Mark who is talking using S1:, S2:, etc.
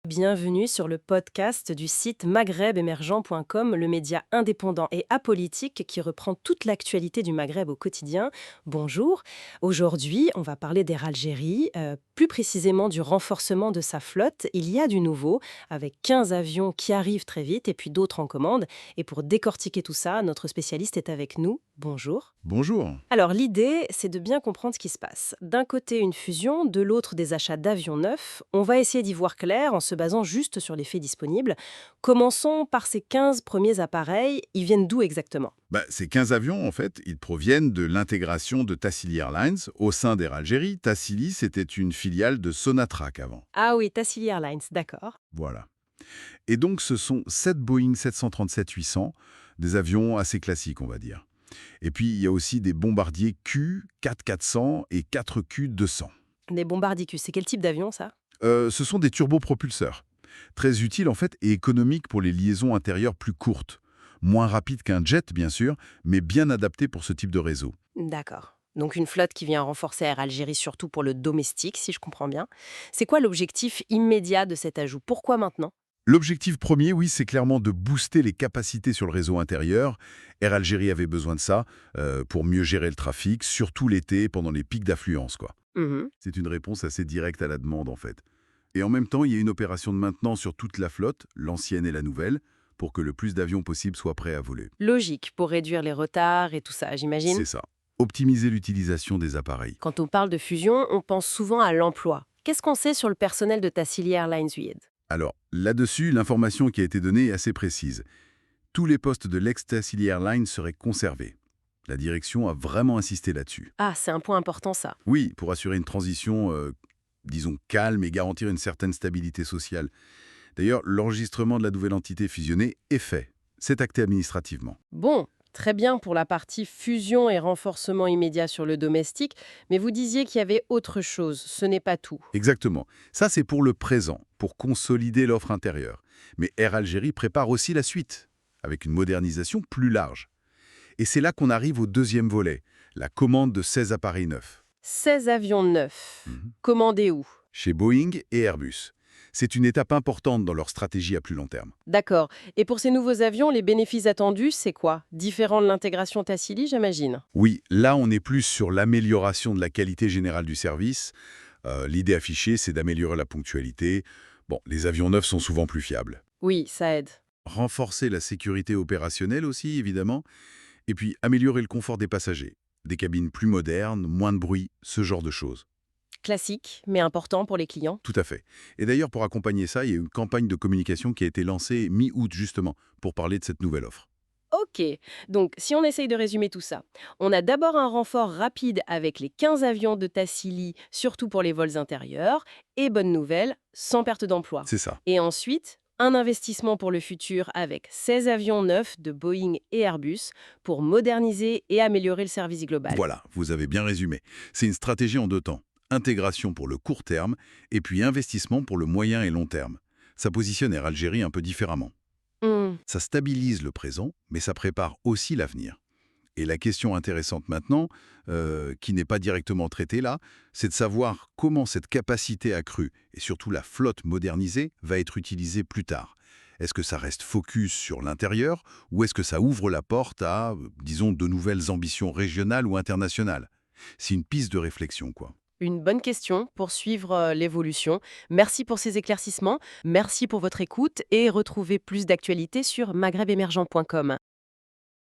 S1: Bienvenue sur le podcast du site maghrebemergent.com, le média indépendant et apolitique qui reprend toute l'actualité du Maghreb au quotidien. Bonjour. Aujourd'hui, on va parler d'Air Algérie, plus précisément du renforcement de sa flotte. Il y a du nouveau, avec 15 avions qui arrivent très vite et puis d'autres en commande. Et pour décortiquer tout ça, notre spécialiste est avec nous. Bonjour.
S2: Bonjour.
S1: Alors l'idée, c'est de bien comprendre ce qui se passe. D'un côté, une fusion, de l'autre, des achats d'avions neufs. On va essayer d'y voir clair en se basant juste sur les faits disponibles. Commençons par ces 15 premiers appareils. Ils viennent d'où exactement?
S2: Ces 15 avions, en fait, ils proviennent de l'intégration de Tassili Airlines au sein d'Air Algérie. Tassili, c'était une filiale de Sonatrach avant.
S1: Ah oui, Tassili Airlines, d'accord.
S2: Voilà. Et donc, ce sont 7 Boeing 737-800, des avions assez classiques, on va dire. Et puis, il y a aussi des bombardiers Q-400 et 4 Q-200.
S1: Des bombardicus, c'est quel type d'avion ça?
S2: Ce sont des turbopropulseurs. Très utiles, en fait, et économiques pour les liaisons intérieures plus courtes. Moins rapides qu'un jet, bien sûr, mais bien adaptés pour ce type de réseau.
S1: D'accord. Donc une flotte qui vient renforcer Air Algérie surtout pour le domestique, si je comprends bien. C'est quoi l'objectif immédiat de cet ajout? Pourquoi maintenant?
S2: L'objectif premier, oui, c'est clairement de booster les capacités sur le réseau intérieur. Air Algérie avait besoin de ça pour mieux gérer le trafic, surtout l'été, pendant les pics d'affluence, quoi.
S1: Mhm.
S2: C'est une réponse assez directe à la demande, en fait. Et en même temps, il y a une opération de maintenance sur toute la flotte, l'ancienne et la nouvelle, pour que le plus d'avions possible soient prêts à voler.
S1: Logique, pour réduire les retards et tout ça, j'imagine.
S2: C'est ça. Optimiser l'utilisation des appareils.
S1: Quand on parle de fusion, on pense souvent à l'emploi. Qu'est-ce qu'on sait sur le personnel de Tassili Airlines UAE?
S2: Alors, là-dessus, l'information qui a été donnée est assez précise. Tous les postes de l'ex-Tassili Airlines seraient conservés. La direction a vraiment insisté là-dessus.
S1: Ah, c'est un point important ça.
S2: Oui, pour assurer une transition, disons, calme et garantir une certaine stabilité sociale. D'ailleurs, l'enregistrement de la nouvelle entité fusionnée est fait. C'est acté administrativement.
S1: Bon, très bien pour la partie fusion et renforcement immédiat sur le domestique, mais vous disiez qu'il y avait autre chose, ce n'est pas tout.
S2: Exactement. Ça, c'est pour le présent, pour consolider l'offre intérieure. Mais Air Algérie prépare aussi la suite, avec une modernisation plus large. Et c'est là qu'on arrive au deuxième volet, la commande de 16 appareils neufs.
S1: 16 avions neufs.
S2: Mhm.
S1: Commandés où?
S2: Chez Boeing et Airbus. C'est une étape importante dans leur stratégie à plus long terme.
S1: D'accord. Et pour ces nouveaux avions, les bénéfices attendus, c'est quoi? Différent de l'intégration Tassili, j'imagine.
S2: Oui, là, on est plus sur l'amélioration de la qualité générale du service. L'idée affichée, c'est d'améliorer la ponctualité. Bon, les avions neufs sont souvent plus fiables.
S1: Oui, ça aide.
S2: Renforcer la sécurité opérationnelle aussi, évidemment. Et puis, améliorer le confort des passagers. Des cabines plus modernes, moins de bruit, ce genre de choses.
S1: Classique, mais important pour les clients.
S2: Tout à fait. Et d'ailleurs, pour accompagner ça, il y a une campagne de communication qui a été lancée mi-août, justement, pour parler de cette nouvelle offre.
S1: Ok, donc si on essaye de résumer tout ça, on a d'abord un renfort rapide avec les 15 avions de Tassili, surtout pour les vols intérieurs, et bonne nouvelle, sans perte d'emploi.
S2: C'est ça.
S1: Et ensuite, un investissement pour le futur avec 16 avions neufs de Boeing et Airbus pour moderniser et améliorer le service global.
S2: Voilà, vous avez bien résumé. C'est une stratégie en deux temps. Intégration pour le court terme et puis investissement pour le moyen et long terme. Ça positionne Air Algérie un peu différemment.
S1: Hmm.
S2: Ça stabilise le présent, mais ça prépare aussi l'avenir. Et la question intéressante maintenant, qui n'est pas directement traitée là, c'est de savoir comment cette capacité accrue et surtout la flotte modernisée va être utilisée plus tard. Est-ce que ça reste focus sur l'intérieur ou est-ce que ça ouvre la porte à, disons, de nouvelles ambitions régionales ou internationales? C'est une piste de réflexion, quoi.
S1: Une bonne question pour suivre l'évolution. Merci pour ces éclaircissements, merci pour votre écoute et retrouvez plus d'actualités sur maghrebemergent.com.